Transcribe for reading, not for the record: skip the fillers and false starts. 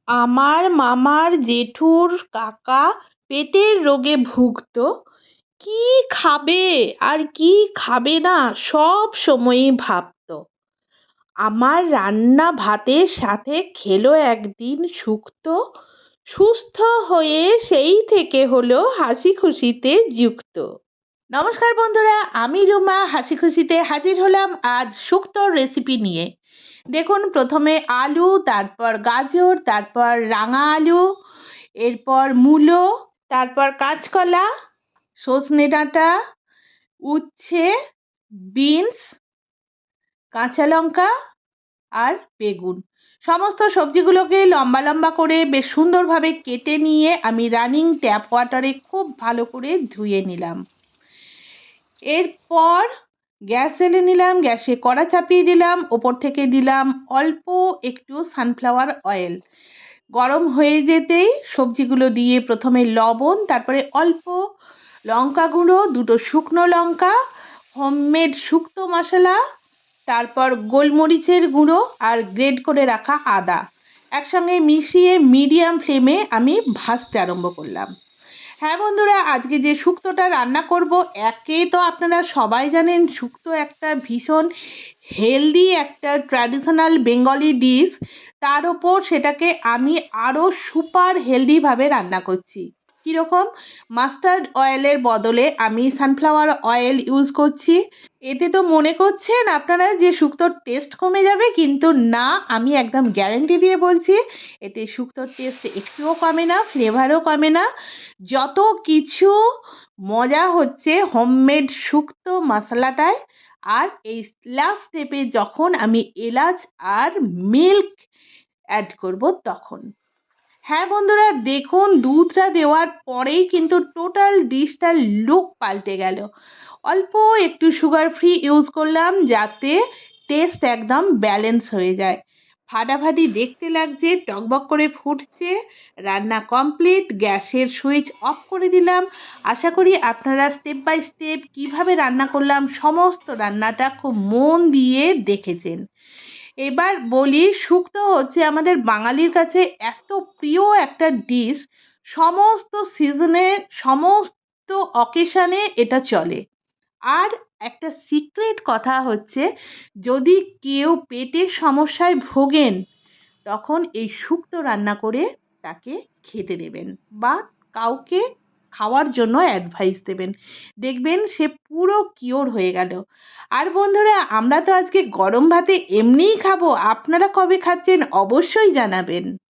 আমার মামার জেঠুর কাকা পেটের রোগে ভুগত। কি খাবে আর কি খাবে না সব সময়ই ভাবতো। আমার রান্না ভাতের সাথে খেলো একদিন শুক্তো। সুস্থ হয়ে সেই থেকে হলো হাসি খুশিতে যুক্ত। নমস্কার বন্ধুরা, আমি রুমা হাসি খুশিতে হাজির হলাম আজ শুক্তোর রেসিপি নিয়ে। দেখুন, প্রথমে আলু, তারপর গাজর, তারপর রাঙা আলু, এরপর মূলো, তারপর কাঁচকলা, সজনে ডাঁটা, উচ্ছে, বিনস, কাঁচা লঙ্কা আর বেগুন। সমস্ত সবজিগুলোকে লম্বা লম্বা করে বেশ সুন্দরভাবে কেটে নিয়ে আমি রানিং ট্যাপ ওয়াটারে খুব ভালো করে ধুয়ে নিলাম। এরপর গ্যাস জ্বেলে নিলাম, গ্যাসে কড়া চাপিয়ে দিলাম, ওপর থেকে দিলাম অল্প একটু সানফ্লাওয়ার অয়েল। গরম হয়ে যেতেই সবজিগুলো দিয়ে প্রথমে লবণ, তারপরে অল্প লঙ্কা গুঁড়ো, দুটো শুকনো লঙ্কা, হোমমেড শুক্তো মশলা, তারপর গোলমরিচের গুঁড়ো আর গ্রেট করে রাখা আদা একসঙ্গে মিশিয়ে মিডিয়াম ফ্লেমে আমি ভাজতে আরম্ভ করলাম। হ্যাঁ বন্ধুরা, আজকে যে শুক্তোটা রান্না করব, একে তো আপনারা সবাই জানেন শুক্তো একটা ভীষণ হেলদি একটা ট্র্যাডিশনাল বেঙ্গলি ডিশ। তার ওপর সেটাকে আমি আরও সুপার হেলদিভাবে রান্না করছি। কীরকম? মাস্টার্ড অয়েলের বদলে আমি সানফ্লাওয়ার অয়েল ইউজ করছি। এতে তো মনে করছেন আপনারা যে শুক্তোর টেস্ট কমে যাবে, কিন্তু না, আমি একদম গ্যারেন্টি দিয়ে বলছি এতে শুক্তোর টেস্ট একটুও কমে না, ফ্লেভারও কমে না। যত কিছু মজা হচ্ছে হোমমেড শুক্তো মশলাটায়। আর এই লাস্ট স্টেপে যখন আমি এলাচ আর মিল্ক অ্যাড করব তখন। হ্যাঁ বন্ধুরা, দেখুন দুধটা দেওয়ার পরেই কিন্তু টোটাল ডিশটার লুক পাল্টে গেল। অল্প একটু সুগার ফ্রি ইউজ করলাম যাতে টেস্ট একদম ব্যালেন্স হয়ে যায়। ফাটাফাটি দেখতে লাগছে, টকবক করে ফুটছে। রান্না কমপ্লিট, গ্যাসের সুইচ অফ করে দিলাম। আশা করি আপনারা স্টেপ বাই স্টেপ কিভাবে রান্না করলাম সমস্ত রান্নাটা খুব মন দিয়ে দেখেছেন। এবার বলি, শুক্তো হচ্ছে আমাদের বাঙালির কাছে এত প্রিয় একটা ডিশ। সমস্ত সিজনে, সমস্ত অকেশানে এটা চলে। আর একটা সিক্রেট কথা হচ্ছে, যদি কেউ পেটের সমস্যায় ভোগেন তখন এই শুক্তো রান্না করে তাকে খেতে দেবেন বা কাউকে খাওয়ার জন্য অ্যাডভাইস দেবেন। দেখবেন সে পুরো কিওর হয়ে গেল। আর বন্ধুরা, আমরা তো আজকে গরম ভাতে এমনিই খাবো, আপনারা কবে খাচ্ছেন অবশ্যই জানাবেন।